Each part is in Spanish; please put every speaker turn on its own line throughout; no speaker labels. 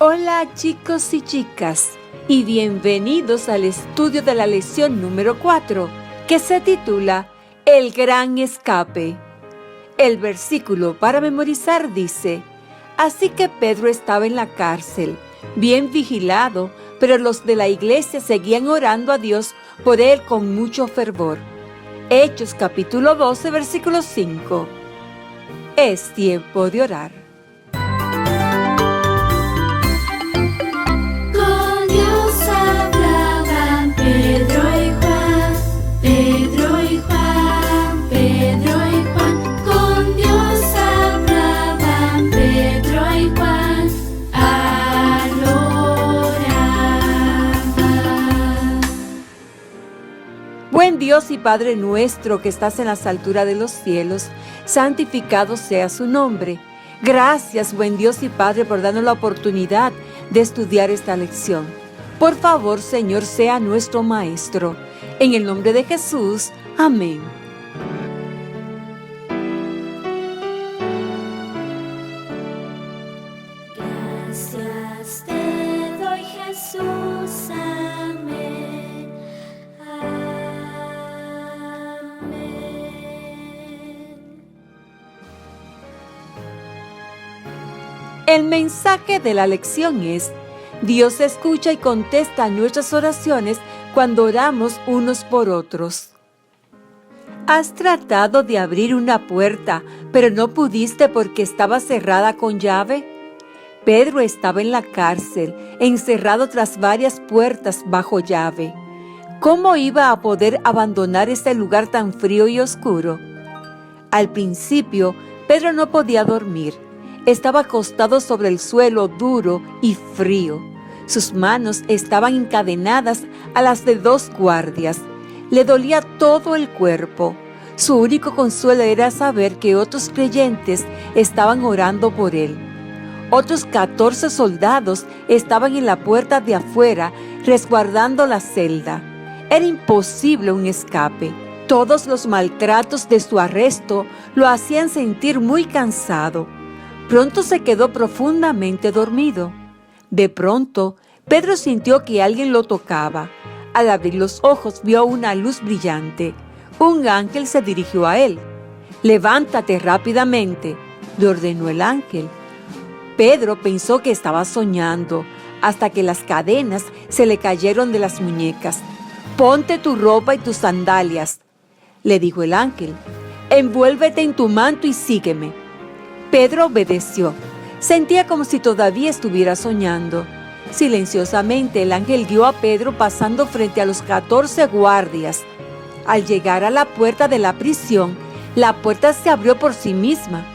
Hola chicos y chicas, y bienvenidos al estudio de la lección número 4, que se titula El Gran Escape. El versículo para memorizar dice: Así que Pedro estaba en la cárcel, bien vigilado, pero los de la iglesia seguían orando a Dios por él con mucho fervor. Hechos capítulo 12, versículo 5. Es tiempo de orar. Buen Dios y Padre nuestro que estás en las alturas de los cielos, santificado sea su nombre. Gracias, buen Dios y Padre, por darnos la oportunidad de estudiar esta lección. Por favor, Señor, sea nuestro Maestro. En el nombre de Jesús, amén.
Gracias te doy, Jesús, amén.
El mensaje de la lección es: Dios escucha y contesta nuestras oraciones cuando oramos unos por otros. ¿Has tratado de abrir una puerta, pero no pudiste porque estaba cerrada con llave? Pedro estaba en la cárcel, encerrado tras varias puertas bajo llave. ¿Cómo iba a poder abandonar ese lugar tan frío y oscuro? Al principio, Pedro no podía dormir. Estaba acostado sobre el suelo duro y frío. Sus manos estaban encadenadas a las de 2 guardias. Le dolía todo el cuerpo. Su único consuelo era saber que otros creyentes estaban orando por él. Otros 14 soldados estaban en la puerta de afuera resguardando la celda. Era imposible un escape. Todos los maltratos de su arresto lo hacían sentir muy cansado. Pronto se quedó profundamente dormido. De pronto, Pedro sintió que alguien lo tocaba. Al abrir los ojos vio una luz brillante. Un ángel se dirigió a él. «Levántate rápidamente», le ordenó el ángel. Pedro pensó que estaba soñando, hasta que las cadenas se le cayeron de las muñecas. «Ponte tu ropa y tus sandalias», le dijo el ángel. «Envuélvete en tu manto y sígueme». Pedro obedeció. Sentía como si todavía estuviera soñando. Silenciosamente el ángel guió a Pedro pasando frente a los 14 guardias. Al llegar a la puerta de la prisión, la puerta se abrió por sí misma.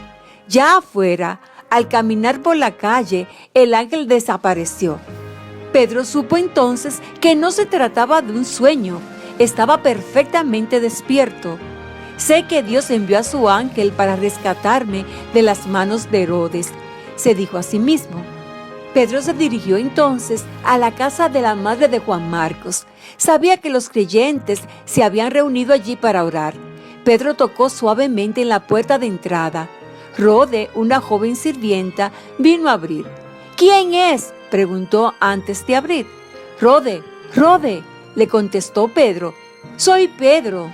Ya afuera, al caminar por la calle, el ángel desapareció. Pedro supo entonces que no se trataba de un sueño. Estaba perfectamente despierto. Sé que Dios envió a su ángel para rescatarme de las manos de Herodes, se dijo a sí mismo. Pedro se dirigió entonces a la casa de la madre de Juan Marcos. Sabía que los creyentes se habían reunido allí para orar. Pedro tocó suavemente en la puerta de entrada. Rode, una joven sirvienta, vino a abrir. «¿Quién es?», preguntó antes de abrir. «Rode, Rode», le contestó Pedro. «Soy Pedro».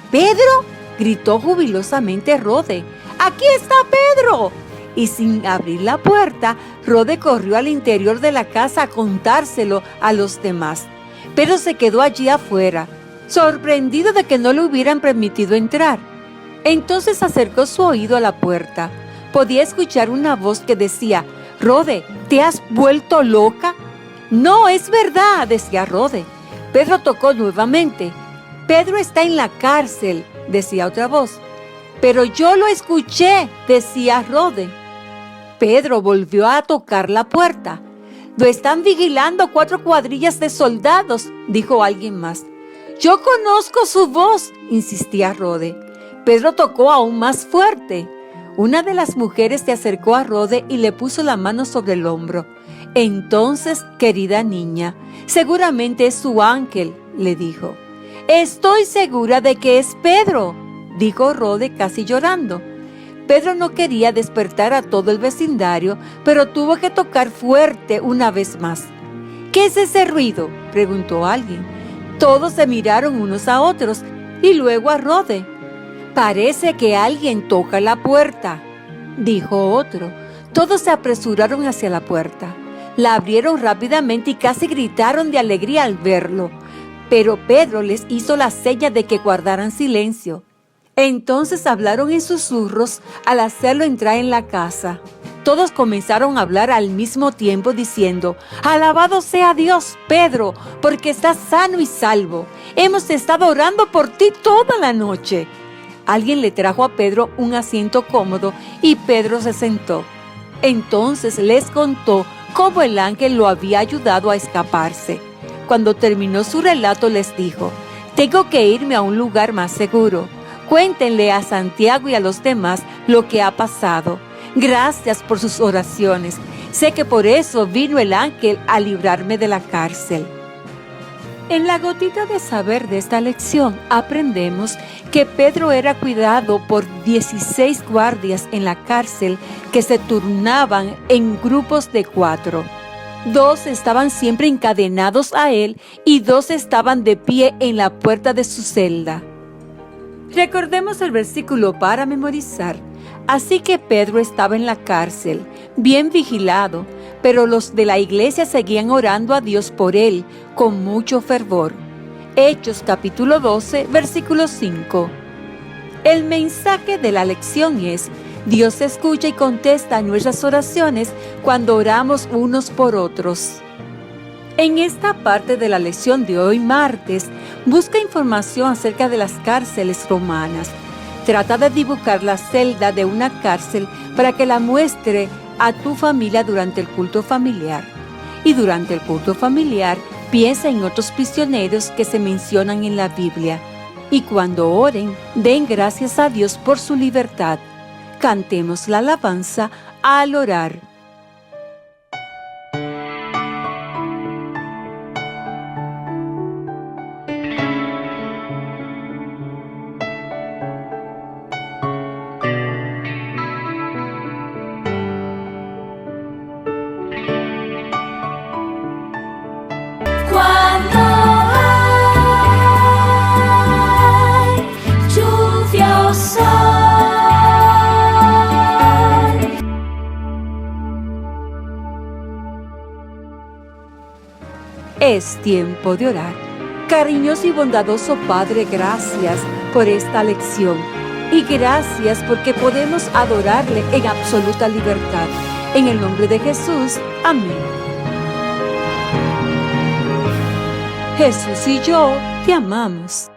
«¿Pedro?», gritó jubilosamente Rode. «¡Aquí está Pedro!». Y sin abrir la puerta, Rode corrió al interior de la casa a contárselo a los demás. Pedro se quedó allí afuera, sorprendido de que no le hubieran permitido entrar. Entonces acercó su oído a la puerta. Podía escuchar una voz que decía: «Rode, ¿te has vuelto loca?». «No, es verdad», decía Rode. Pedro tocó nuevamente. «Pedro está en la cárcel», decía otra voz. «Pero yo lo escuché», decía Rode. Pedro volvió a tocar la puerta. «Lo están vigilando 4 cuadrillas de soldados», dijo alguien más. «Yo conozco su voz», insistía Rode. Pedro tocó aún más fuerte. Una de las mujeres se acercó a Rode y le puso la mano sobre el hombro. «Entonces, querida niña, seguramente es su ángel», le dijo. «Estoy segura de que es Pedro», dijo Rode casi llorando. Pedro no quería despertar a todo el vecindario, pero tuvo que tocar fuerte una vez más. «¿Qué es ese ruido?», preguntó alguien. Todos se miraron unos a otros y luego a Rode. «Parece que alguien toca la puerta», dijo otro. Todos se apresuraron hacia la puerta. La abrieron rápidamente y casi gritaron de alegría al verlo. Pero Pedro les hizo la seña de que guardaran silencio. Entonces hablaron en susurros al hacerlo entrar en la casa. Todos comenzaron a hablar al mismo tiempo diciendo: «Alabado sea Dios, Pedro, porque estás sano y salvo. Hemos estado orando por ti toda la noche». Alguien le trajo a Pedro un asiento cómodo y Pedro se sentó. Entonces les contó cómo el ángel lo había ayudado a escaparse. Cuando terminó su relato les dijo: «Tengo que irme a un lugar más seguro. Cuéntenle a Santiago y a los demás lo que ha pasado. Gracias por sus oraciones. Sé que por eso vino el ángel a librarme de la cárcel». En la gotita de saber de esta lección aprendemos que Pedro era cuidado por 16 guardias en la cárcel que se turnaban en grupos de 4. 2 estaban siempre encadenados a él y 2 estaban de pie en la puerta de su celda. Recordemos el versículo para memorizar. Así que Pedro estaba en la cárcel, bien vigilado, pero los de la iglesia seguían orando a Dios por él con mucho fervor. Hechos capítulo 12, versículo 5. El mensaje de la lección es: Dios escucha y contesta nuestras oraciones cuando oramos unos por otros. En esta parte de la lección de hoy martes, busca información acerca de las cárceles romanas. Trata de dibujar la celda de una cárcel para que la muestre a tu familia durante el culto familiar. Y durante el culto familiar, piensa en otros prisioneros que se mencionan en la Biblia. Y cuando oren, den gracias a Dios por su libertad. Cantemos la alabanza al orar.
Cuando hay lluvia o sol,
Es tiempo de orar. Cariñoso y bondadoso Padre, gracias por esta lección. Y gracias porque podemos adorarle en absoluta libertad. En el nombre de Jesús, amén. Jesús y yo te amamos.